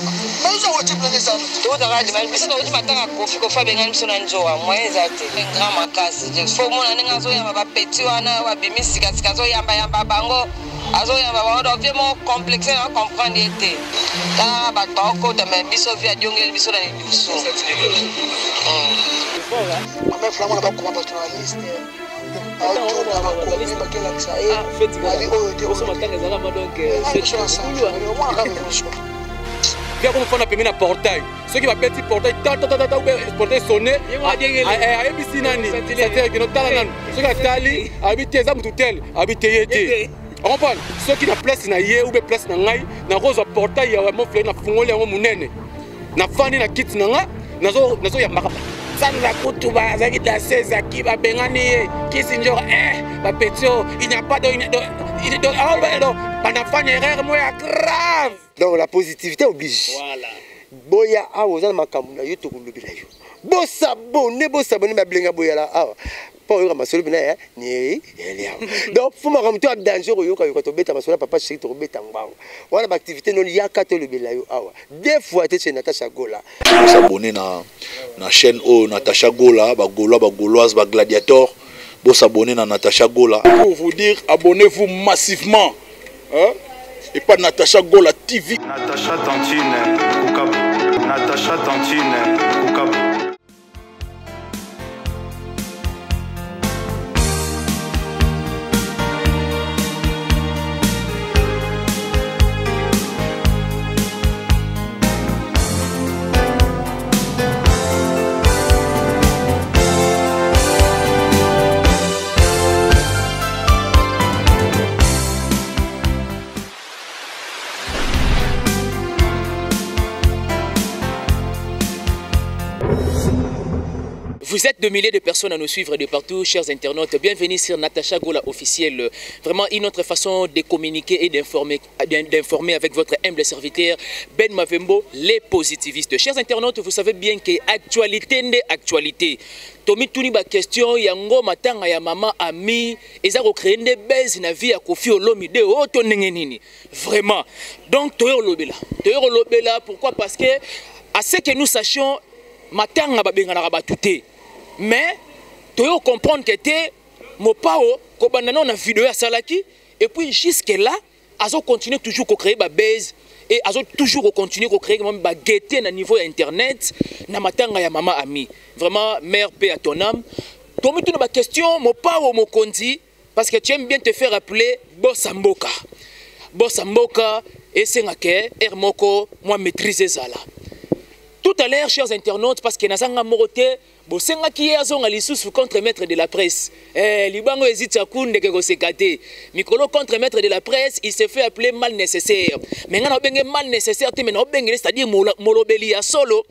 Mais ça, tu peux ça. Tu vas regarder, mais si tu veux matin kofi kofa benga biso na njoa moyen zate. Grand makasi. Faut mon aninga zo yamba ba petit wana wa bimisi kasika zo yamba bango. Azo yamba bango do vraiment complexe à comprendre été. Ta ba toko ta mais biso via jongel biso na dusu. Mais flamand ba comment pastoraliste. Viens comme on a permis un portail. Ceux qui va petit portail, portail sonné. ABC nani. C'est-à-dire que notre talent, ceux qui a tali, habité les âmes tout tel, habité yété. On comprend. Ceux qui na place na yé ou place na ngai, na rose portail ya mo fleur na fungole ya mo munene. Na fani na kit na nga, nazo ya makapa. Sandra Kutuba, Zaki da Sezaki, Bengani, Kissinger, Petio, il n'y a pas de. Grave. Donc la positivité oblige. Voilà. Boya, Aouzan Makamuna, Yotoku Lubilayo. Bossabonne, ma blinga boyala. Pas ma seule bina, ni donc, faut me ramener à danger au yoka, quand on bête ma soeur, papa, chérie, tu rebêtes en bas. Voilà, l'activité non liée à 4 le bilayo. Des fois, tu es chez Natacha Gola. Vous abonnez na chaîne O, Natacha Gola, Gauloise, Gladiator. Vous s'abonnez na Natacha Gola. Pour vous dire, abonnez-vous massivement. Hein? Et pas Natacha Gola TV. Natacha Tantine, Kukabu. Natacha Tantine, Kukabu. Vous êtes de milliers de personnes à nous suivre de partout, chers internautes. Bienvenue sur Natacha Gola officiel. Vraiment une autre façon de communiquer et d'informer avec votre humble serviteur Ben Mavembo, les positivistes. Chers internautes, vous savez bien que actualité n'est actualité. Tomi tuni ba question yango matanga ya mama ami eza ko créer des base na vie ya Kofi Olomide oto nini. Vraiment. Donc toyo lobela pourquoi parce que à ce que nous sachions matanga ba benga na ba tuté. Mais tu dois comprendre que tu mon pao kobandana na vidéo ya salaki et puis jusque là azo continuer toujours à créer ba base et azo toujours continuer à créer même ba gaieté na niveau internet na matanga ya mama ami. Vraiment mère paix à ton âme. Tomi tu na question mon pao mo kondi parce que tu aimes bien te faire appeler Bossa Mboka. Bossa Mboka et sengake Hermoko moi maîtriser ça là. Tout à l'heure, chers internautes, parce que Nazanga Morote, Bosenga qui est à l'issue contre-maître de la presse. Libango hésite à Kounde que se gâté. Mikolo contre-maître de la presse, il s'est fait appeler mal nécessaire. Mais on a bien mal nécessaire, mais on a bien, c'est-à-dire Molobeli à solo.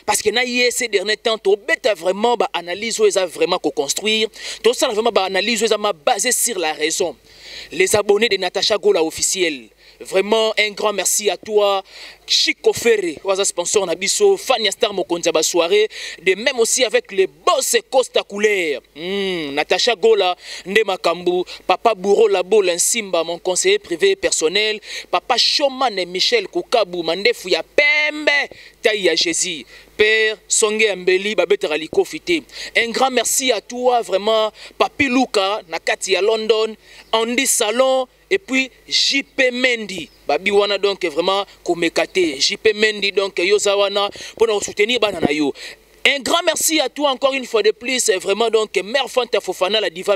Parce que ces derniers temps, tu as vraiment analyse vraiment construire. Tout ça vraiment analyse basé sur la raison. Les abonnés de Natacha Gola officiel. Vraiment un grand merci à toi, Chico Ferre, sponsor Nabiso, Fania Star Mokonza soirée, de même aussi avec les boss Costa Couleur. Natacha Gola, Ndema Kambu, Papa Bourreau Labo Simba, mon conseiller privé personnel, Papa Choman et Michel Kukabu, Mandefu ya Pembe, Taïa Jésus. Père Songe Ambeli Babete Raliko Fité. Un grand merci à toi, vraiment, Papi Luka, Nakati à London, Andy Salon, et puis JP Mendy. Babi wana donc vraiment komekate. JP Mendy donc yozawana pour nous soutenir banana yo. Un grand merci à toi encore une fois de plus. Vraiment donc Mère Fanta Fofana la diva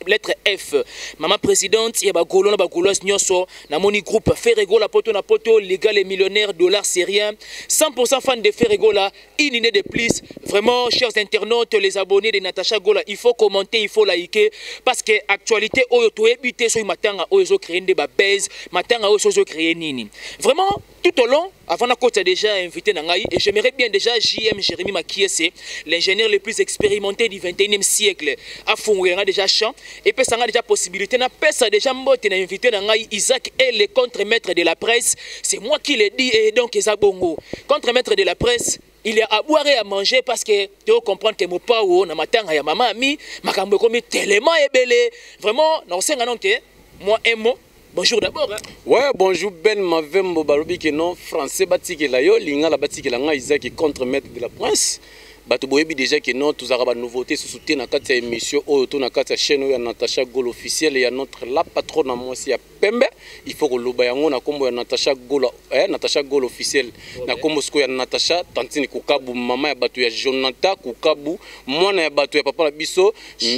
lettre F. Maman présidente ya bagolo na bagolos nyonso na moni groupe Ferrego la poto na poto légal et millionnaire dollar syrien 100% fan de Ferrego la une année de plus. Vraiment chers internautes les abonnés de Natacha Gola il faut commenter il faut liker parce que actualité oyo to ebité so matanga oyo zo créer des base matanga oyo zo créer nini. Vraiment tout au long avant la côte déjà invité Nangaï et j'aimerais bien déjà JM Jérémy Makiese l'ingénieur le plus expérimenté du 21e siècle à Fongoué déjà champ et puis ça a déjà possibilité na pesa déjà mbote na invité Nangaï Isaac et le contre-maître de la presse c'est moi qui le dis et donc Ezabongo contre-maître de la presse il y a à boire et à manger parce que tu dois comprendre que mon pao na matanga ya mama ami makambo comme tellement ebelé vraiment non c'est non que moi un mot Bonjour d'abord. Hein. Ouais, bonjour Ben Mavembo Balobi qui non français batiki la yo, lingala batiki la nga Isaac contre maître de la prince. Bato boyebi déjà que non tous araba nouveauté sous soutien na kati émission oyo na kati chaîne ya Natacha Gola officiel ya notre la patronne à moi si ya Pembe. Il faut que loba yango na kombo ya Natacha Gola Natacha Gola officiel na kombo sko ya Natacha Tantini Kukabu mama ya bato ya Jonathan Kukabu mwana ya bato ya papa la biso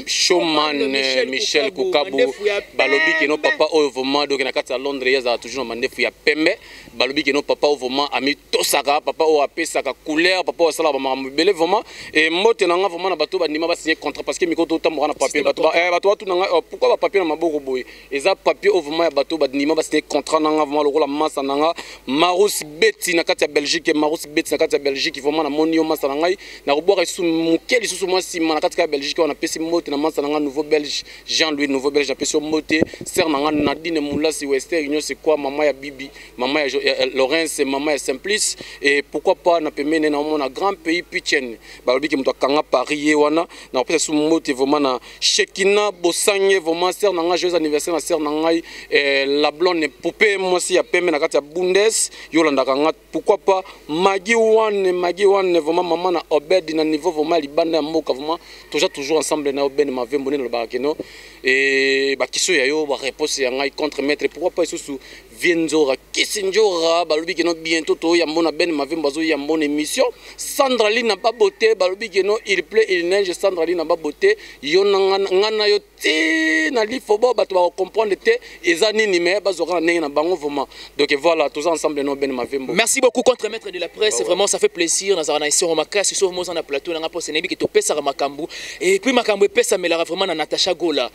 showman Michel Kukabu balobi que non papa oyo vraiment donc na kati à Londres ya za toujours na mandefu ya Pembe balobi que non papa oyo vraiment ami tosaka papa oyo apesaka couleur papa oyo sala ba mabele vraiment et mote nanga vraiment na bato ba nima ba signer contrat parce que mikoto tamboka na papier bato tout nanga pourquoi ba papier na maboko boy eza papier au vraiment ya bato ba nima ba signer contrat nanga vraiment lokola massa nanga Marus Beti na kati ya Belgique Marus Beti na kati ya Belgique vraiment na monio massa nanga na roboka su mukeli susu moi sima na kati ya Belgique on a pesi mote na massa nanga nouveau belge Jean-Louis nouveau belge a pesi mote ser nanga Nadine Moulasi Western Union c'est quoi maman ya Bibi maman ya Laurence maman ya Simplice et pourquoi pas na pemene na mon grand pays Pichen balobi ki muto kanga Paris wana na pesa su mote vraiment na Shekina Bosanye vraiment ser nanga joyeux anniversaire na ser nanga la blonde poupée moi si ya pembe na kati ya Bundes yolanda kanga pourquoi pas Magi One vraiment maman na Obed na niveau vraiment libanda mboka vraiment toujours ensemble na Obed Mavembo ne lo bakeno et ba kiso ya yo ba réponse ya ngai contre maître pourquoi pas sous Vienzora Kisinjora balobi que non bientôt to ya mona Ben Mavembo zo ya mon émission Sandra Lee n'a pas beauté balobi que non il plaît il neige Sandra Lee n'a pas beauté yo ngana yo ti na li fobo bato ba comprendre te ezani ni mais bazora na na bango vraiment donc voilà tous ensemble non Ben Mavembo. Merci beaucoup contre maître de la presse vraiment ça fait plaisir na zana ici on makasi sauf moi na plateau na ngapo senebi que to pesa makambu et puis makambu pesa mais la vraiment na Natacha Gola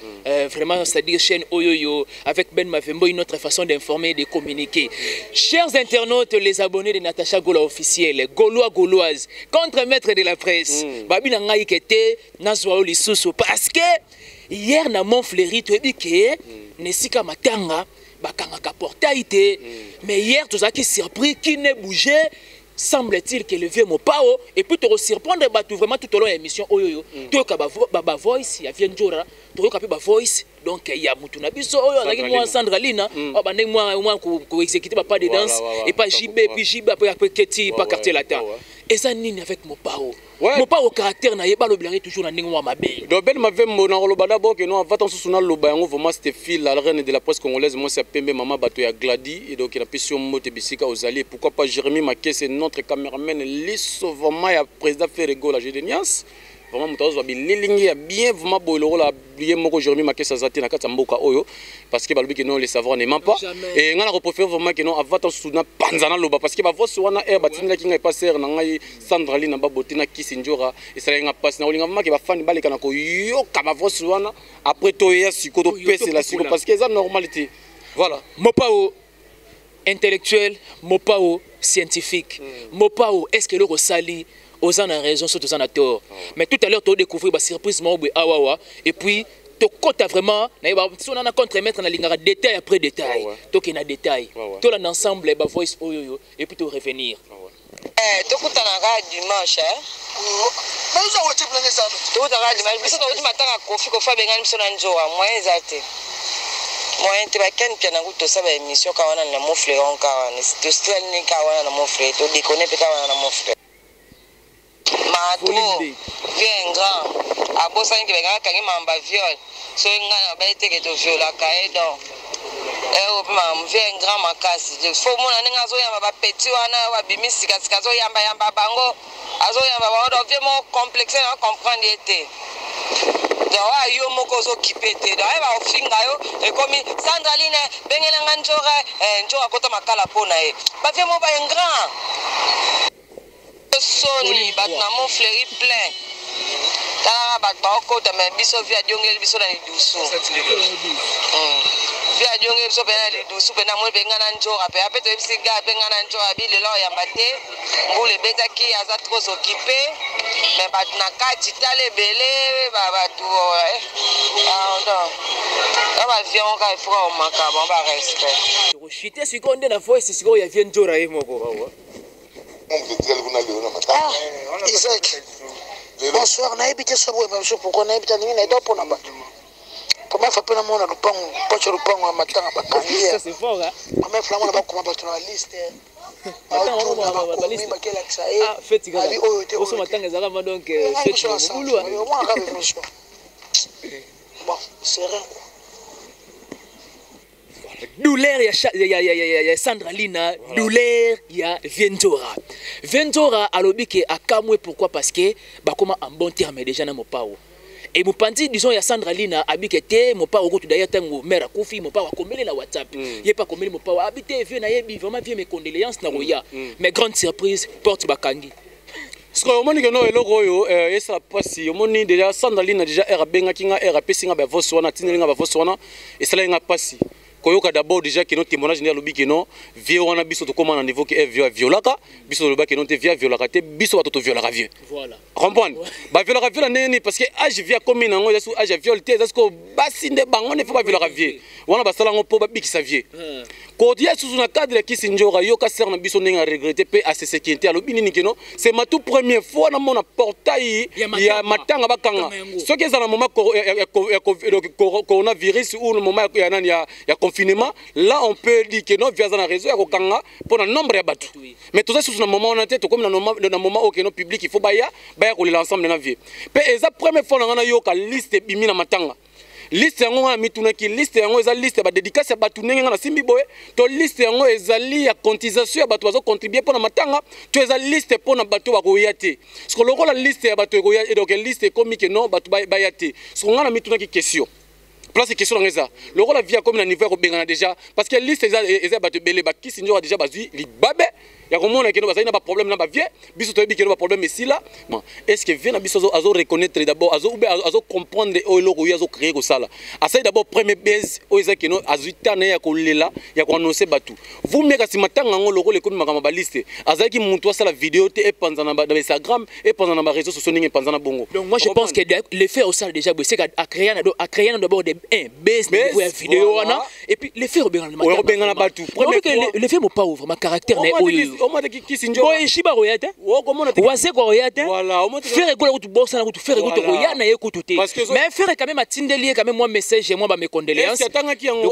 vraiment c'est-à-dire chaîne Oyoyo avec Ben Mavembo une autre façon d'informer de communiquer. Chers internautes, les abonnés de Natacha Gola officiel, Gaulois, Gauloises, contre maître de la presse, Babi Nangaï Kete, Nazwao Lisusu, parce que hier, na Montfleury, tu as dit que Nesika Matanga, Bakanga Portaïté, mais hier, tu as qui surpris, qui ne bougeait. Semble-t-il que le vieux Mopao et puis te surprendre vraiment tout au long de l'émission Oyoyo tu as voice il y a Viendjora tu as voice donc il y a Mutuna biso oyo moi Sandra Lina bandeng moi ko exécuter pas de danse et pas JB puis JB après Keti pas quartier latin et ça nini avec Mopao Mopao caractère na yeba lo toujours na ndengwa mabe donc Ben Mavembo na lo bada bo que non va ton sous na lo ba yango vraiment c'était fil la reine de la presse congolaise moi c'est Pembe maman bato ya Gladi et donc il a pression mote bisika aux alliés pourquoi pas Jérémy Makese notre caméraman liso vraiment ya président Ferrego la Gédénias vraiment mutazo ba bilingi ya bien vraiment boilo la bien moko Jérémy Makese azati na kata mboka oyo parce que balobi que non les savoir ne ment pas et ngana repréfère vraiment que non avant sous na panzana loba parce que ba voix wana air batinga kinga passer na ngai Sandra Lee na ba botina Kisinjora et ça nga passe na olinga vraiment que ba fan balika na ko yoka ba voix wana après to ya siko to pèse la siko parce que ça normalité voilà Mopao intellectuel Mopao scientifique Mopao est-ce que le Rosali aux en a raison surtout aux en a tort mais tout à l'heure tu as découvert la surprise awawa et puis tu as vraiment si on a contre mettre na détail après détail tu as détail tu as l'ensemble ba voice oyoyo et puis tu revenir tu kutana dimanche mais ça va te plaindre ça tu kutana dimanche biso to matanga kofi ko fa benga biso na njoa moyen zate moyen te ba ken pia na kuto sa ba émission ka wana na Montfleury on ka wana to style ni ka wana na Montfleury to déconner pe ka wana na Montfleury Matou vient grand a bossa ni benga kangi mamba viol so ngana ba ite ke to viola ka donc au vient grand makasi faut mona ninga zo yamba ba petit wana wa bimisika sika zo yamba bango azo yamba ba do vraiment complexe na comprendre été dawa yo moko zo kipete dawa ba ofinga yo e komi Sandra Line bengela nganjora njora kota makala pona e ba vraiment ba un grand soni bat na Montfleury plein tala bat ba okota me biso via jongel biso na lidusu via jongel biso pe na lidusu pe na mo benga na njora pe apeto bisiga benga na njora bi lelo ya mbate mbule betaki aza trop occupé mais bat na kati tale belé ba tu non ba vion ka ifra o makaba ba respect chité sikonde na voice siko ya vient njora e moko Isaac, bonsoir, naïbité sobre, même chose pour qu'on ait bien une aide pour la batte. Pour Mama frappé na mona lupango, pocho lupango ya matanga bakangia. Ça c'est fort hein. Mama frappé na bakoma bato na liste. Ah, fête gala. Oso matanga ezaka ma donc fête na mulu. Bon, c'est rien. Douleur ya Sandra Lina, douleur ya Ventura. Ventura alobi ke akamwe pourquoi parce que bakoma en bon terme déjà na mopao. Et mon pandi disons ya Sandra Lina abikete mopao ko d'ailleurs tango mère akufi mopao akomeli na WhatsApp. Yé pas komeli mopao habité vieux na yebi vraiment vieux mes condoléances na roya. Mais grande surprise porte bakangi. Ce qu'on m'a dit que non, et l'euro, et ça passe. On m'a dit déjà Sandra Lina déjà era benga kinga era pesinga ba voswana tinelinga ba voswana et ça là passe. Koyoka d'abord déjà que notre témoignage n'est lobi que non vieux wana biso to comment on niveau que vieux violaka biso loba que non te vieux violaka te biso ba to violaka vieux voilà comprendre ba violaka vieux nene parce que âge vieux comme nango ya sou âge vieux te est-ce que basinde bango ne faut pas violaka vieux wana basala ngo po ba bikisa vieux ko dia sous na cadre qui sinjora yo ka ser na biso nenga regretter pe à ce sécurité alobi nini que non c'est ma toute première fois na mon portail ya matanga bakanga ce que ça na moment coronavirus ou le moment ya nani ya confinement, là on peut dire que non, via un réseau, pour un nombre de bateaux. Mais tout ça, c'est un moment où on a tête, comme dans un moment où le public, il faut bailler l'ensemble de la vie. Et la première fois, on a eu une liste de bimina matanga. Liste yango na mitunaki liste yango eza liste ba dédicace ba tunenga na simbi boye to liste yango ezali ya cotisation ya bato bazo contribuer pour na matanga to eza liste pour na bato ba koyate parce que lokola liste ya bato koyate donc liste comme que non bato ba yate parce que ngana mitunaki question place question ngeza lokola via comme na niveau ko bengana déjà parce que liste eza bato belé ba kisi njo déjà bazui libabe ya komona keno bazali na ba problème na ba vie biso to bi keno ba problème ici là est-ce que vient na biso azo reconnaître d'abord azo comprendre o eloko azo créer ko sala asai d'abord premier base o eza keno azutana ya kolela ya ko annoncer batu vous meka simatanga ngo loko le komi makama ba liste azali ki muntu asala vidéo te e panza na ba Instagram e panza na ba réseaux sociaux ningi panza na bongo donc moi je pense que l'effet au sala déjà c'est à créer d'abord des base niveau ya vidéo wana et puis l'effet robengana batu premier l'effet mo pas ouvre ma caractère na au moins qui sinjo boy shiba royate wase ko royate voilà faire école tu bossa na tu faire école to yana ye kututé mais faire quand même atindeli quand même moi message et moi ba mes condoléances donc faire tangaki yango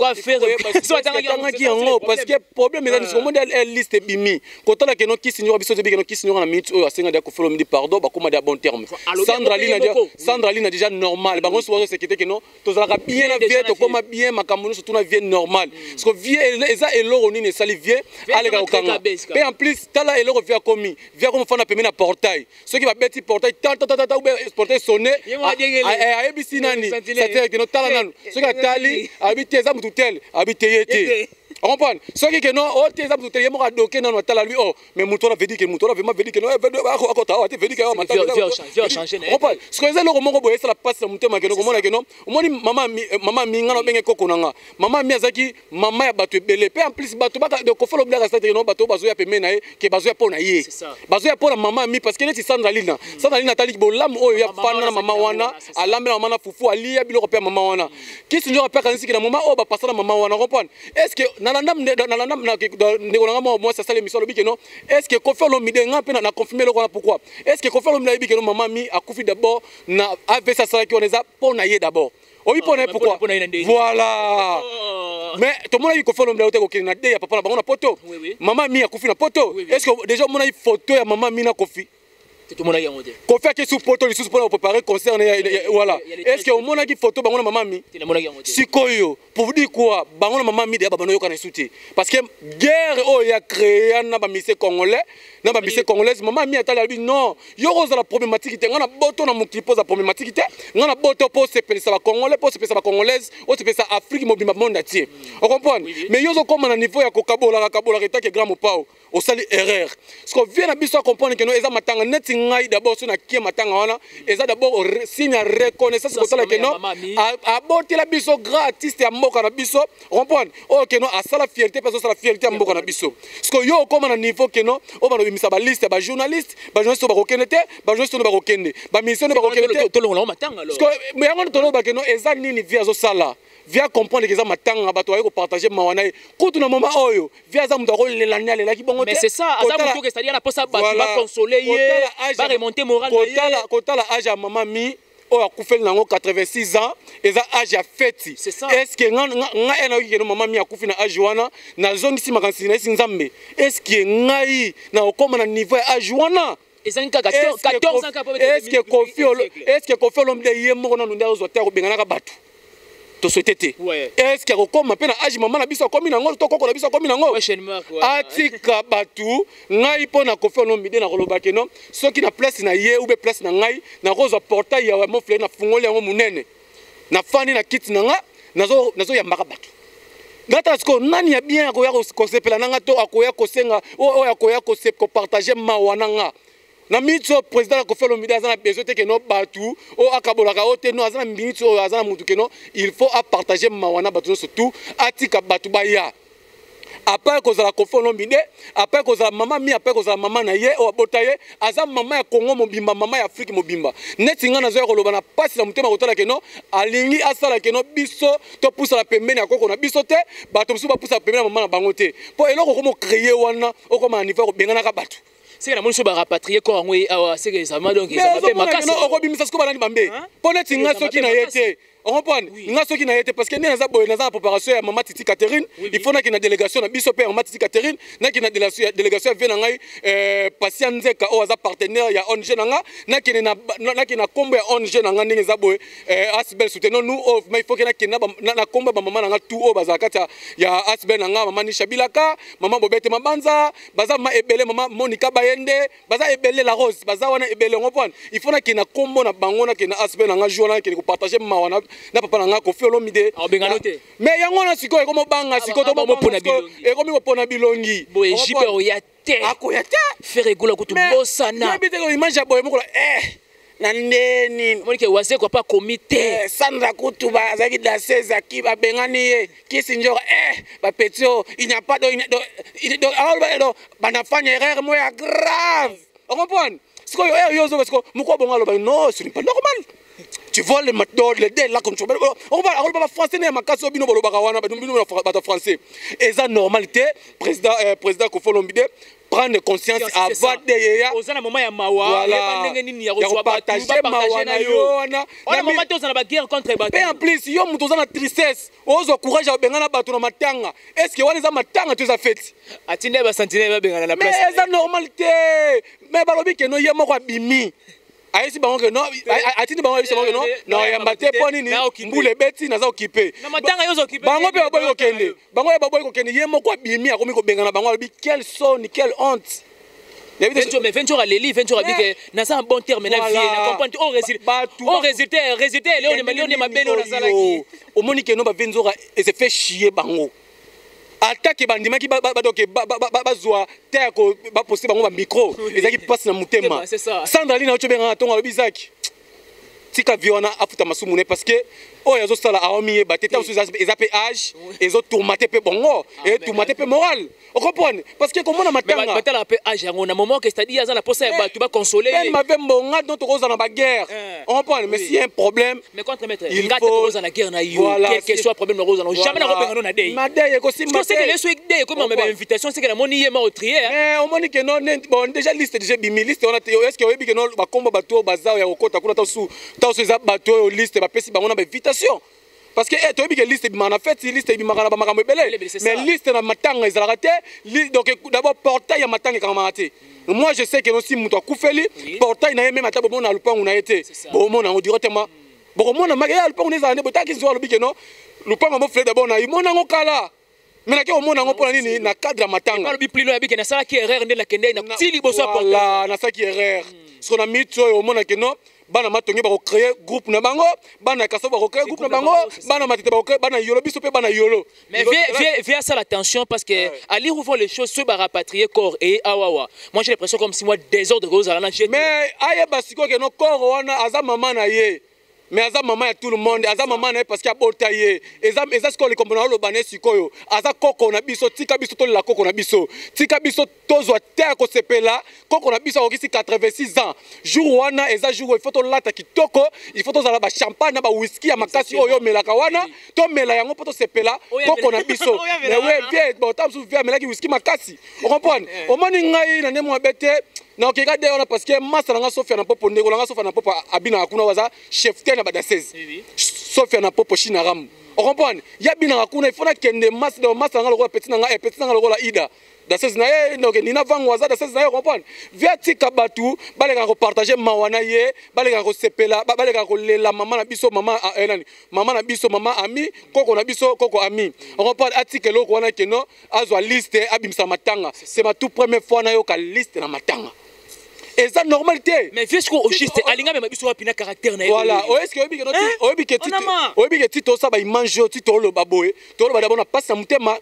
parce que problème est dans monde elle liste bimi kotala que no qui sinjo biso te bikeno qui sinjo na minute o asenga de ko follow me di pardon ba koma de bon terme Sandra Lina déjà normal ba ko so sécurité que non tozala bien na vie to koma bien makambo surtout na vie normal parce que vie eza eloro nini sali vie ale ka okanga pe en plus tala eloko via komi via comme fana pemena portail ceux qui va beti portail tata ou portail sonné ABC nani c'est que no tala nanu ceux qui tali habite za mututel habite yete on comprend ceux qui non o te za mututel yemo ka doke nanu tala lui oh mais mutola veut dire que mutola vraiment veut dire que non akota te veut dire que matanga viens changer on comprend ce que ça loko moko boye ça la passe mutema que no komona que non omoni mama minga no benge koko nanga mama mi azaki mama ya bato ebele pe en plus bato baka de ko folo blaga ça no bato bazo ya pemena ye ke bazo ya pona ye bazo ya pona mama mi parce que neti Sandra Lina tali bolam o ya fana na mama wana alambela mama na fufu ali ya biloko pe mama wana kisi njo pe kanisi na mama o ba pasana mama wana comprendre est-ce que nalanda na ndekolanga moi ça sale misolo bikeno est-ce que ko folo mi de nga pe na confirmer le pourquoi est-ce que ko folo mi na bikeno mama mi akufi d'abord na ave ça sala ki on eza pona ye d'abord oui, pourquoi? Voilà. Mais tout le monde a eu confiance au Canada, il y a papa na poto. Maman mi a confié na poto. Est-ce que déjà on a une photo ya maman mi na confié? Tout le monde a yamodé. Qu'on fait que sous poto les sous pour préparer concert voilà. Est-ce que au monde a une photo bango na maman mi? Sikoyo. Pour vous dire quoi? Bango na maman mi de bano yo kana souti. Parce que guerre oh ya créé na ba mise congolais, na ba mise congolaise maman mi atala lui non. Yo roza la problématique te ngana boto na mukli pose la problématique te. Ngana boto pose se pesa ba congolais, pose se pesa ba congolaise, o se pesa Afrique mobima monde entier. On comprend? Mais yo zo comme na niveau ya kokabola reta que grand mopao. Au sali erreur. Ce qu'on vient à biso comprendre que nous eza matanga neti ngai d'abord sur na kie matanga wana, eza d'abord signe reconnaissance ko sala que non. Aborter la biso gratis te mboka na biso. Comprendre? Oh que non a sala fierté parce que la fierté mboka na biso. Ce que yo comme na niveau que non, o ba no bimisa ba liste ba journaliste ba rokenete, ba journaliste ba rokende, ba mission ba rokenete. To lo matanga alors. Ce que mais yango to lo ba que non eza nini via zo sala. Via comprendre que eza matanga bato ayo ko partager mawana. Ko tuna mama oyo, via za muto ko lelanya lelaki bongo. Mais c'est ça, Adam c'est-à-dire la posa va consoler, va remonter moral. Kotala âge à maman mi oyo akufeli nango 86 ans eza âge ya feti. Est-ce que ngai na yiki mama mi akufi na âge wana nazongisi makanisi na esi nzambe? Est-ce que ngai na okoma na niveau ya âge wana? Est-ce que Koffi Olomide ye moko nanu nde azwa te akobenganaka bato toswetete? Est-ce que akokoma mpe na âge mama na biso akomi nango to koko na biso akomi nango? Atika batu ngai mpo na Koffi Olomide nakolobaki no soki na place na ye ube place na ngai nakozwa portail ya mofle na fungoli yango munene na fani na kiti na nga nazoyambaka bato. Ngata siko nani ya bien akoya kosepela nanga to akoya kosenga oyo akoya kopartager mawa nanga na mitso président Koffi Olomide azana besoin te que no batu o akabolaka o te no azana minute o azana mutu que no il faut à partager mawana batu surtout atika batu baya après kozala Koffi Olomide après kozala mama mi après kozala mama na ye o abotaye aza mama ya Congo mobimba mama ya Afrique mobimba neti nga nazo koloba na pasi na mutema kotala que no alingi asala que no biso to pousa la pembeni ya koko na biso te bato biso ba pousa pembeni mama na bango te po eloko komo créer wana o koma niveau ko bengana ka bato. C'est que nous rapatrier quand on est c'est que ça m'a donc ça fait ma casse. Non, on bimisa ko balani bambe. Poneti nga soki na yete. On comprend? Nga soki na yete parce que na za boy na za préparation ya mama Titi Catherine, il faut na ki na délégation na biso pe mama Titi Catherine, na ki na délégation vient ngai patient nzeka o za partenaire ya ONG na ki na kombo ya ONG nanga ndenge za boy Asbel soutenons nous mais il faut que na kombo ba mama nanga tout o baza kata ya Asbel nanga mama Nisha Bilaka, mama Bobete Mabanza, baza ma ebele mama Monica baza ebele la rose baza wana ebele ngopona il faut na kina kombo na bango na kina Asbel nanga joana kina ko partager mawana na papa nanga Koffi Olomide mais yango na siko ekomo banga siko to bomo pona bilongi ekomi ko pona bilongi boye jipe oyate akoyate faire gola ko tubosana bite ko image ya boye moko na ndeni monike wase kwa pa comité Sandra Kutuba azaki da 16 aki ba bengani ye kisinjora ba petio il n'y a pas de banafanya erreur moya grave on comprend siko yo zo parce que moko bonga lo non ce n'est pas normal. Tu voles les matons, les dés là comme tu veux. On va français né ma casse bino bolo bakawana bino ba français. Et ça normalité président Koffi Olomide prendre conscience avant de ya. Ozana moment ya mawa, ya ndenge nini ya kozwa partager mawa na yo na. On moment to zana ba guerre contre bato. Mais en plus yo muto zana tristesse, ozo courage ya bengana bato na matanga. Est-ce que wana za matanga tu za fête? Atinde ba sentinelle ba bengana na place. Mais ça normalité. Mais balobi ke no ye moko abimi. Aïsi bango que non, atindi bango aïsi bango que non, non yambate poni ni mbule beti naza occupé. Na matanga yozo occupé. Bango pe baboy ko kende. Bango ya baboy ko kende ye moko abimi akomi ko bengana bango abi quelle sonne, quelle honte. Mais Ventura Leli, Ventura Bike, na ça un bon terme na vie, na comprendre au résultat léon de millions de mabelo na salaki. Au moni que non ba Ventura et se fait chier bango. Attaque bandima ki bazwa terre ko ba poster bango ba micro ezaki passe na mutema Sandra Lina ochobenga tonga lobizaki tika viona afuta masumune parce que oyo azo sala aomi ba teta usu ezape âge ezo tourmater pe bongo et tourmater pe moral on comprend parce que comme on a matanga batala pe âge yango na moment que c'est-à-dire za na posa ya batu ba consoler ben ma vembo nga donc roza na ba guerre on comprend mais s'il y a un problème mais contre maître il faut roza na guerre na yo quel que soit problème na roza na jamais na robenga na day na day ko simba c'est que les souhaits day comme ma invitation c'est que la moni yema au trier mais on moni que non bon déjà liste déjà bimi liste on a est-ce que oyebi que non ba komba bato bazao ya kokota kuna tasu za bato liste ba pesi bango na ba invitation parce que tu as dit que liste bimana fait liste bimana ba makambo belé mais liste na matanga ezalaka te donc d'abord portail ya matanga kama te moi je sais que aussi muto akufeli portail na même ata bomona lupangu na été bomona on directement bomona magaya lupangu neza ne botaki zo lobi que non lupangu mo frère d'abord na imona ngokala mais na ke omona ngopona nini na cadre matanga pas le plus loin bi que na sala ki erreur ndela kende na tili boso portail là na sala ki erreur ce qu'on a mis so omona que non bana matongi ba créer groupe na bango bana kaso ba créer groupe na bango bana matete ba créer bana yolo biso pe bana yolo mais viens ça l'attention parce que à lire où vont les choses ceux ba rapatrier corps et awawa moi j'ai l'impression comme si moi désordre rose à la mais aye basiko que no corps wana aza mama na ye mais aza maman ya tout le monde aza maman na parce qu'il a botaye eza sko le comprendre lo bané sikoyo aza koko na biso tika biso to la koko na biso tika biso tozwa terre ko sepela koko na biso okisi 86 ans jour wana eza jour il faut to lata kitoko il faut to zala ba champagne na ba whisky ya makasi oyo melaka wana to mela yango poto sepela koko na biso mais ouais bien bon tam sou via melaki whisky makasi on comprend o moni ngai na nemo abete na okeka de wana parce que masa nanga Sofia na popo ndeko nanga Sofia na popo abina kuna waza chef te na bada 16 Sofia na popo China ram on comprend ya bina kuna il faut na kende masa de masa nanga lokola petit nanga lokola Ida da 16 na ye donc nina vango waza da 16 na ye comprend via tika batu baleka ko partager mawana ye baleka ko sepela baleka ko lela mama na biso mama nani mama na biso mama ami koko na biso koko ami on comprend article loko wana keno azwa liste abimsa matanga c'est ma toute première fois na yo ka liste na matanga et ça normalité mais est-ce qu'au juste alinga même biso pina caractère na voilà est-ce que obi que tito ça ba image tito lo baboé to lo ba d'abord na passe na mutema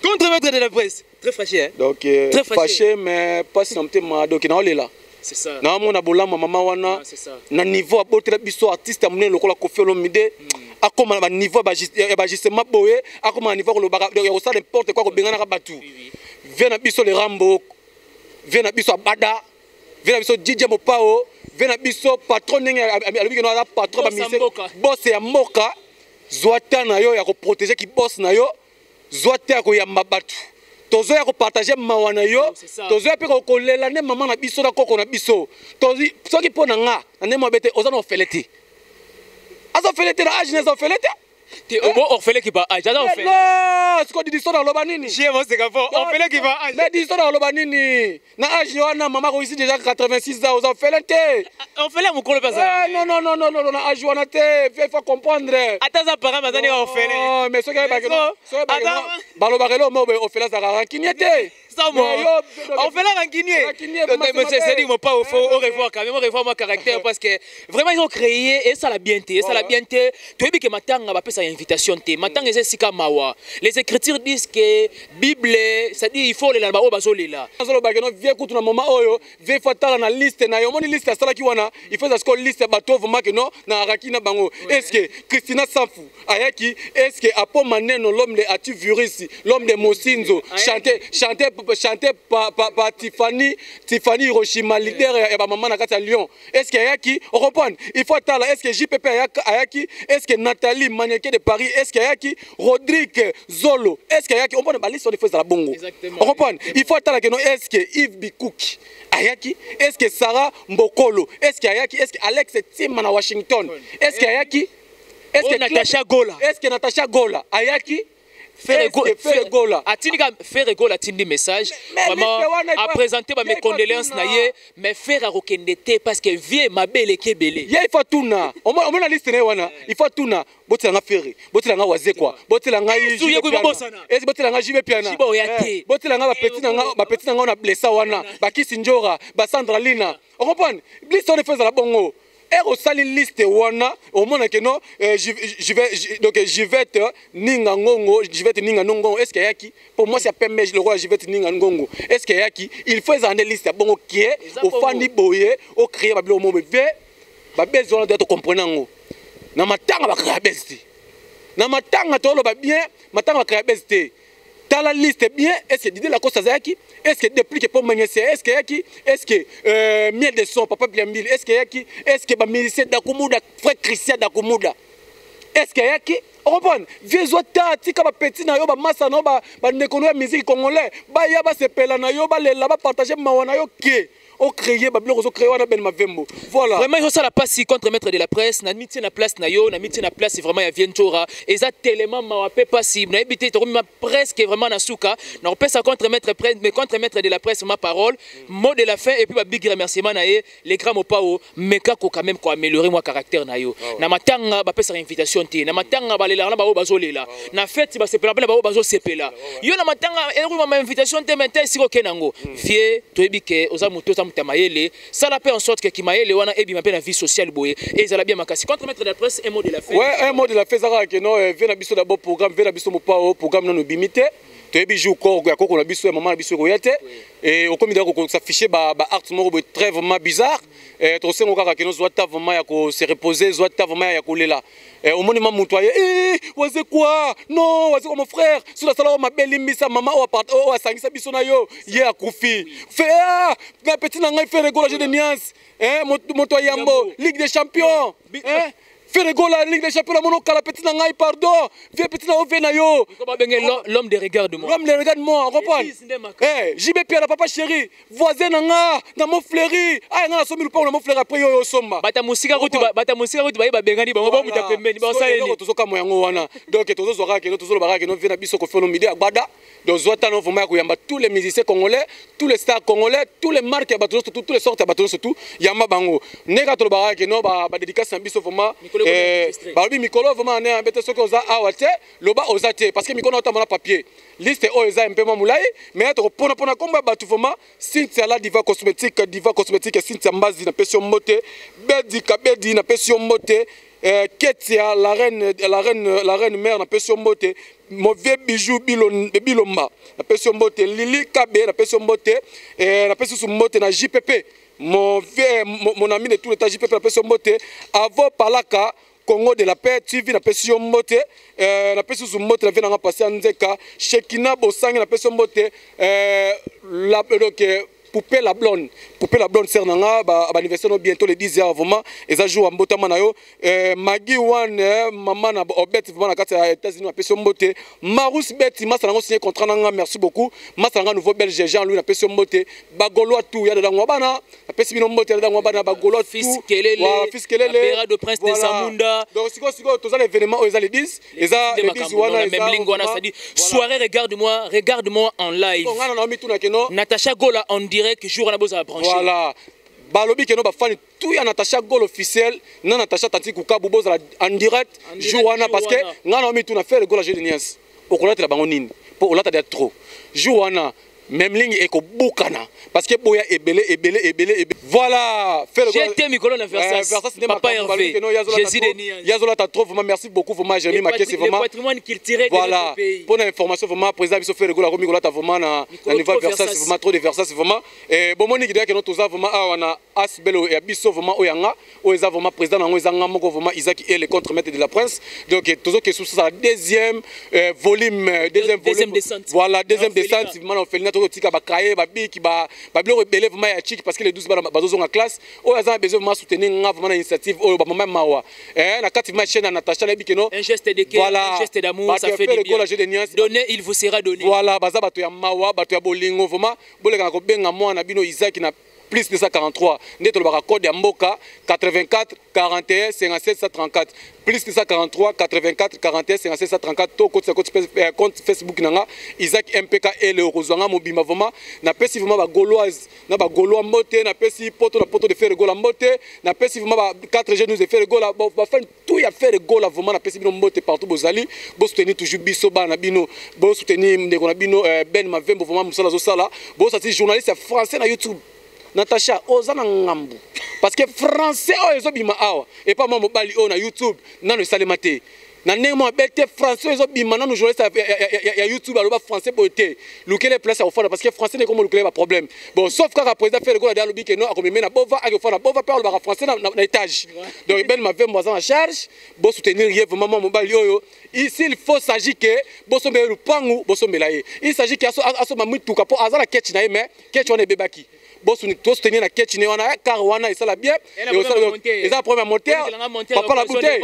contre-maître de la presse très fâché hein donc très fâché mais pas simplement donc na là c'est ça na mona bolamba mama wana na niveau abotela biso artiste amune lokola Koffi Olomide akoma na niveau ba justement boye akoma na niveau lo ba ça n'importe quoi ko bengana ka batu vient na biso le Rambo vient na biso abada vient na biso DJ Mopao vient na biso patron ninga alobiki no patron ba mise boss ya moka zwata na yo ya ko protéger ki boss na yo zwata ko ya mabatu tozo ya ko partager mawana yo tozo ya pe ko lela ne mama na biso na koko na biso tozi soki pona nga na ne mabete ozana ofelete azo felete na age na ofelete te obo orphelin qui va age j'adore orphelin non ce qu'on dit sur loba nini j'ai moi c'est gafo orphelin qui va age mais dit sur loba nini na age wana mama ko ici déjà 86 ans aux orphelins te orphelin mon kolo personne non na age wana te il faut comprendre attends ça parent bazani orphelin non mais ce que ba lo ba kelo mo orphelin ça rancunier te on fait la rancunier mais c'est dit mon pas au revoir quand même au revoir mon caractère parce que vraiment ils ont créé et ça la bien et ça la bien tu as vu que matanga va passer invitation te matanga c'est sika mawa les écritures disent que Bible ça dit il faut les là-bas au bazoli là bazolo ba keno vie kutu na mama oyo vie fatala na liste na yo moni liste sala ki wana il faut ça liste bato vraiment que non na rakina bango est-ce que Christina Safu ayaki est-ce que Apo Maneno l'homme de Atu Virus l'homme de Mosinzo chanté par Tiffany Hiroshima leader et maman na kati ya Lyon est-ce que ayaki on comprend il faut tala est-ce que JPP ayaki est-ce que Nathalie mannequin de Paris est-ce que ayaki Rodrigue Zolo est-ce que ayaki on comprend ba liste de fois la bongo on comprend il faut tala que non est-ce que Yves Bikuki ayaki est-ce que Sarah Mbokolo est-ce que ayaki est-ce que Alex Tim na Washington est-ce que ayaki est-ce que Natasha Gola est-ce que Natasha Gola ayaki faire gola atindika faire gola atindi message vraiment à présenter mes condoléances na ye mais faire à rekendete parce que vie ma belle kebele ya il faut tuna on a liste ne wana il faut tuna botela nga faire botela nga waze quoi botela nga suye ko bosana est botela nga jibe piana botela nga ba petit nga na blessa wana ba Kisinjora ba Sandra Lina on comprend liste on fait la bongo et au sali liste wana au moins que non je vais te ninga ngongo je vais te ninga ngongo est-ce qu'il y a qui pour moi c'est permet le roi je vais te ninga ngongo est-ce qu'il y a qui il faut en liste bon qui est au fani boye au créer ba blo mo be ba besoin d'être comprenant na matanga ba créer besti na matanga to lo ba bien matanga ba créer besti dans la liste bien est-ce que Didier Lacoste Zaki est-ce que déplique pour Magnésia est-ce que yaki est-ce que miel de son papa bien mille est-ce que yaki est-ce que ba ministre d'Akumuda frère Christian d'Akumuda est-ce que yaki on comprend vieux zota tika ba petit na yo ba massa na ba nekono ya musique congolais ba ya ba sepela na yo ba lela ba partager mawana yo ke au créer ba bloko zo créer wana ben mavembo voilà vraiment il faut ça la passe contre maître de la presse na miti na place na yo na miti na place vraiment ya Vientora et ça tellement ma pas possible na habité to presque vraiment na souka na pesa contre maître presse mais contre maître de la presse ma parole mot de la fin et puis ba big remerciement na ye les grands Mopao meka ko quand même ko améliorer moi caractère na yo na matanga ba pesa invitation te na matanga ba lela na ba bazolela na fête ba sepela ba bazo sepela yo na matanga et ma invitation te maintenant si ko kenango vie to ebike oza muto Mayele, ça la fait en sorte que Kimaele wana ebi ma la vie sociale boye et ça la bien makasi contre maître de la presse un mot de la fin ouais un mot de la fin ça que non vient na biso d'abord programme vient na biso Mopao programme non bimité to ebi jou ko ya ko na biso maman na biso ko yete et au comité ko s'afficher ba art moko très vraiment bizarre et to sengo kaka que non zwata vraiment ya ko se reposer zwata vraiment ya ko lela au monument mutoye waze quoi non waze comme mon frère sur la salle ma belle misa maman o asangisa biso na yo ye akufi fait na petit na ngai faire gola je de niance moto yambo ligue des champions faire gola ligue des champions mon kala petit na ngai pardon vieux petit na ovena yo l'homme de regarde-moi l'homme de regarde-moi comprends eh JB Pierre papa chéri voisin na nga na mo fleury ah nga na somi lupa na mo fleury après yo somba bata musika kutu ba bengani bango ba muta pembeni ba saleli tozoka moyango wana donc tozozwaka ke tozolobaka ke no vena biso ko felo midi agbada donc zwata no vraiment kuyamba tous les musiciens congolais tous les stars congolais tous les marques ya bato tous les sortes ya bato surtout yamba bango neka tolobaka ke no ba dédicace na biso vraiment balobi mikolo vraiment ne ambete soki oza awa te loba oza te parce que mikolo otama na papier liste oyo eza mpe mamulai mais tokopona komba bato vraiment Cynthia la diva cosmétique Cynthia Mbazi na pesi yo mbote bedi na pesi yo mbote Ketia la reine mère na pesi yo mbote mauvais bijou bilomba na pesi yo mbote Lili Kabe na pesi yo mbote na pesi su mbote na JPP mon ami de tout le temps JPP na pesi yo mbote Avo Palaka Congo de la paix TV na pesi yo mbote na pesi su mbote na vena nga passer Nzeka Shekina Bosangi na pesi yo mbote la donc Poupée la blonde sœur nanga ba anniversaire bientôt le 10h vraiment et ça joue en mbotama na yo Maggie One maman na Obet vraiment na kati ya États-Unis na pesi mbote Marus Betty masa nango signé contrat nanga merci beaucoup masa nanga nouveau belge Jean Louis na pesi mbote bagolo tout ya da ngwa bana na pesi bino mbote ya da ngwa bana bagolo tout fils Kelele Bera de Prince de Samunda donc siko tous les événements aux les 10 et ça les 10 wana même lingwana ça dit soirée regarde-moi en live Natacha Gola en direct jour na boza branché voilà balobi keno ba fan tout ya Natacha Gola officiel na Natacha Tati Kukabu boza en direct jour wana parce que ngana mi tout na faire le gola jeu de niance pour kolata la bango nini pour kolata de trop jour wana même ligne eko bukana parce que boya ebele voilà faire le gola j'étais Mikolo na Versace papa Hervé Jésus de Niance yazola ta trop vraiment merci beaucoup vraiment Jérémy Maké c'est vraiment le patrimoine culturel de notre pays pour l'information vraiment président biso faire le gola Mikolo ta vraiment na niveau Versace vraiment trop de Versace vraiment et bon moni kidaka no toza vraiment awana asbelo et biso vraiment oyanga oza vraiment président nango ezanga moko vraiment Isaac et le contre-maître de la prince donc tozo que sur sa deuxième volume voilà deuxième descente vraiment on fait tika bakaye babiki babilo rebele vraiment ya chiki parce que les 12 bazo en classe oyo azana besoin vraiment soutenir nga vraiment initiative oyo ba maman mawa na kati ma chaîne na Natacha la bikeno un geste de cœur un geste d'amour ça fait du bien donner il vous sera donné voilà baza bato ya mawa bato ya bolingo vraiment boleka ko benga mwana bino Isaac na plus de 143 neto le code ya mboka 84 41 57 134 plus de 143 84 41 57 134 to compte Facebook nanga Isaac MPK et le Rozanga mobima vraiment na pesi vraiment ba gauloise na ba gaulois mbote na pesi poto de faire gola mbote na pesi vraiment ba 4 jeunes de faire gola ba faire tout ya faire gola vraiment na pesi bino mbote partout bozali bo soutenir toujours biso bana bino bo soutenir ndeko na bino Ben Mavembo vraiment musala zo sala bo ça c'est journaliste français na YouTube Natacha ozana ngambu parce que français oyo bima awa et pas moi mobali on na YouTube nano salemate na nemo bete français oyo bima nano journaliste ya YouTube aloba français boté lukele place au fond parce que français ne comme lukele ba problème bon sauf quand le président fait le gola dans le bike no akomeme na bova akofana bova parle ba français na étage donc ben mave moi en charge bo soutenir vraiment mobali oyo ici il faut s'agir que bosombe lupangu bosombe laye il s'agit que aso mamituka po azala ketch na mais ketch on est bebaki boss to soutenir na ketch ne wana car wana ça la bien et ça premier moteur papa la bouteille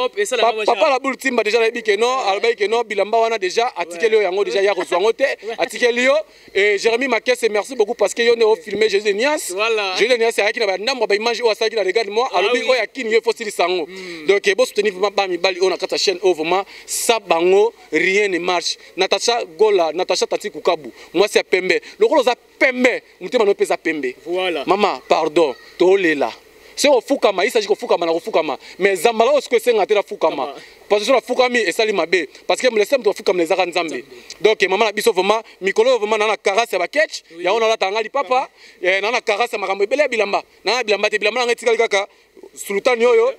papa la boule timba déjà la bike no alba que no bilamba wana déjà article yango déjà ya kozwango te article yo et Jérémy Makesse merci beaucoup parce que yo ne filmé Jésus de Nias Jésus de Nias c'est qui na ndambo ba image o ça qui na regarde moi alobi o ya kini yo faut sili sango donc boss soutenir ba mi bali on a kata chaîne vraiment ça bango rien ne marche Natacha Gola Natacha Tati Kukabu moi c'est pembe le rôle za pembe mutema no pesa pembe voilà maman pardon tolela c'est au fukama il s'agit au fukama na fukama mais zamala ce que c'est ngate la fukama parce que la fukami et sali mabe parce que me laisse me fukama les zaka nzambe donc maman na biso vraiment mikolo vraiment na karase ba ketch ya ona la tanga li papa na karase makambo ebele bilamba na bilamba te bilamba ngati kaka sultan yoyo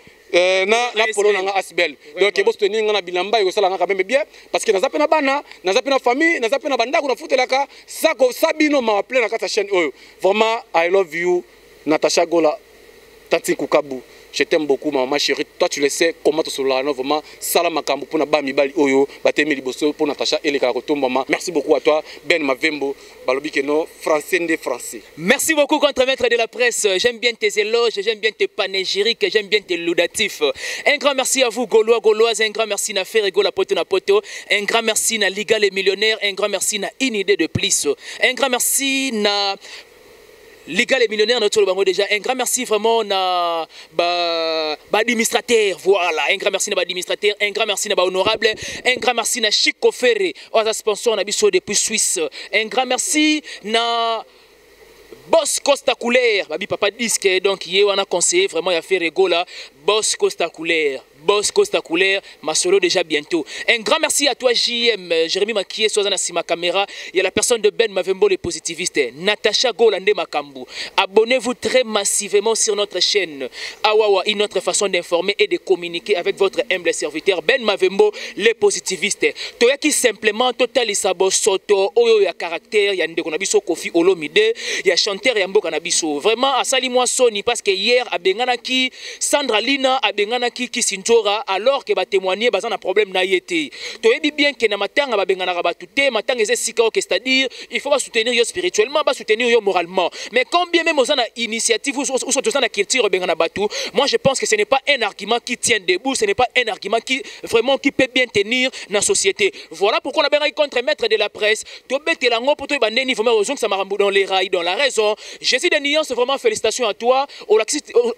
na polo nanga asbel donc ebo soutenir na bilamba yo sala nga quand même bien parce que na zapena bana na zapena famille na zapena bandako na futelaka sako sabino ma appelé na kata chaîne oyo vraiment I love you Natacha Gola Tati Kukabu je t'aime beaucoup maman chérie. Toi tu le sais comment tu soulèves vraiment sala makambo pour na ba mibali oyo batemi liboso pour Natacha et les karakoto maman. Merci beaucoup à toi Ben Mavembo balobi keno français ndé français. Merci beaucoup contre-maître de la presse. J'aime bien tes éloges, j'aime bien tes panégyriques, j'aime bien tes laudatifs. Un grand merci à vous Gaulois, Gauloises, un grand merci na Ferrego la poto na poto, un grand merci na Liga les millionnaires, un grand merci na Une idée de plus, un grand merci na Liga les millionnaires notre bango déjà, un grand merci vraiment na administrateur, voilà, un grand merci na administrateur, un grand merci na honorable, un grand merci na Chico Ferre, aux sponsors na biso depuis Suisse, un grand merci na Boss Costa Couleur, babi papa disque donc hier on a conseillé vraiment il a fait Regola, Boss Costa Couleur. Boss Costa Couleur, ma solo déjà bientôt. Un grand merci à toi JM, Jérémy Makié, Sozana Sima Caméra. Il y a la personne de Ben Mavembo, les positivistes. Natacha Golande Makambu. Abonnez-vous très massivement sur notre chaîne. Awawa, une autre façon d'informer et de communiquer avec votre humble serviteur Ben Mavembo, les positivistes. Toya qui simplement total isabo soto, oyo ya caractère, ya ndeko nabiso Kofi Olomide, ya chanteur ya mboka nabiso. Vraiment, asali moi soni parce que hier a bengana ki Sandra Lina a bengana ki Kisinto alors que ba témoigner bazan un problème na yété to yebi bien que na matanga ba bengana ba tuté matanga ezé sika que c'est-à-dire il faut pas soutenir yo spirituellement pas soutenir yo moralement mais combien même aux initiative ou sur na culture bengana batu moi je pense que ce n'est pas un argument qui tient debout ce n'est pas un argument qui vraiment qui peut bien tenir dans la société voilà pourquoi on a bien contre-maître de la presse to bete lango pour to bandeni vraiment raison que ça m'a dans les rails dans la raison Jésus de Nyans vraiment félicitations à toi au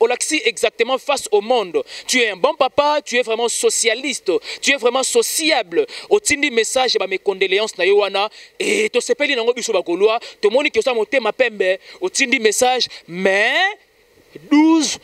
laxi exactement face au monde tu es un bon papa tu es vraiment socialiste, tu es vraiment sociable. Au tindi message, mes condoléances na yowana et to sepeli nango biso ba Gaulois, to moni que ça monte ma pembe. Au tindi message, mais 12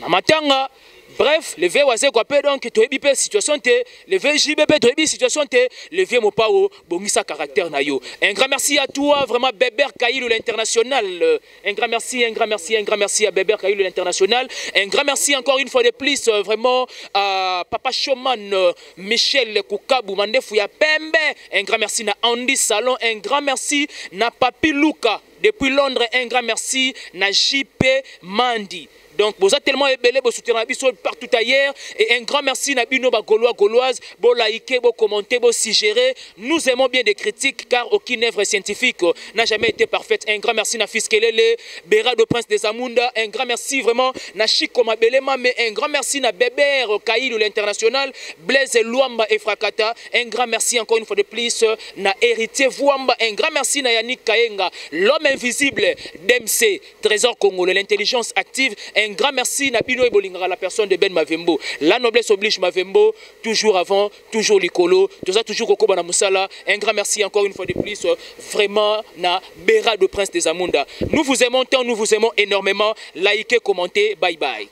na matanga. Bref, le vieux oisé quoi donc tu es situation te, le vieux JBP tu es situation te, le vieux mopao bongisa caractère na yo. Un grand merci à toi vraiment Beber Kailou l'international. Un grand merci, un grand merci, un grand merci à Beber Kailou l'international. Un grand merci encore une fois de plus vraiment à Papa Showman Michel Koukabou Mandefu ya Pembe. Un grand merci na Andy Salon, un grand merci na Papi Luka depuis Londres, un grand merci na JP Mandi. Donc, vous êtes tellement ébélé, vous soutenez partout ailleurs. Et un grand merci à Bino Gaulois, Gauloises, vous likez, vous commentez, vous suggérez. Nous aimons bien des critiques car aucune œuvre scientifique n'a jamais été parfaite. Un grand merci à Fiskelele, Béra de Prince des Amunda. Un grand merci vraiment à Chico Mabelema, mais un grand merci à Beber Kailou l'international, Blaise Luamba et Frakata. Un grand merci encore une fois de plus à Héritier Vouamba. Un grand merci à Yannick Kayenga, l'homme invisible d'MC, Trésor Congo, l'intelligence active. Un grand merci à Bino Ebolingara, la personne de Ben Mavembo. La noblesse oblige Mavembo, toujours avant, toujours l'icolo, tout ça toujours Kokoba na Moussala. Un grand merci encore une fois de plus, vraiment na Béra de Prince des Amunda. Nous vous aimons tant, nous vous aimons énormément. Likez, commentez, bye bye.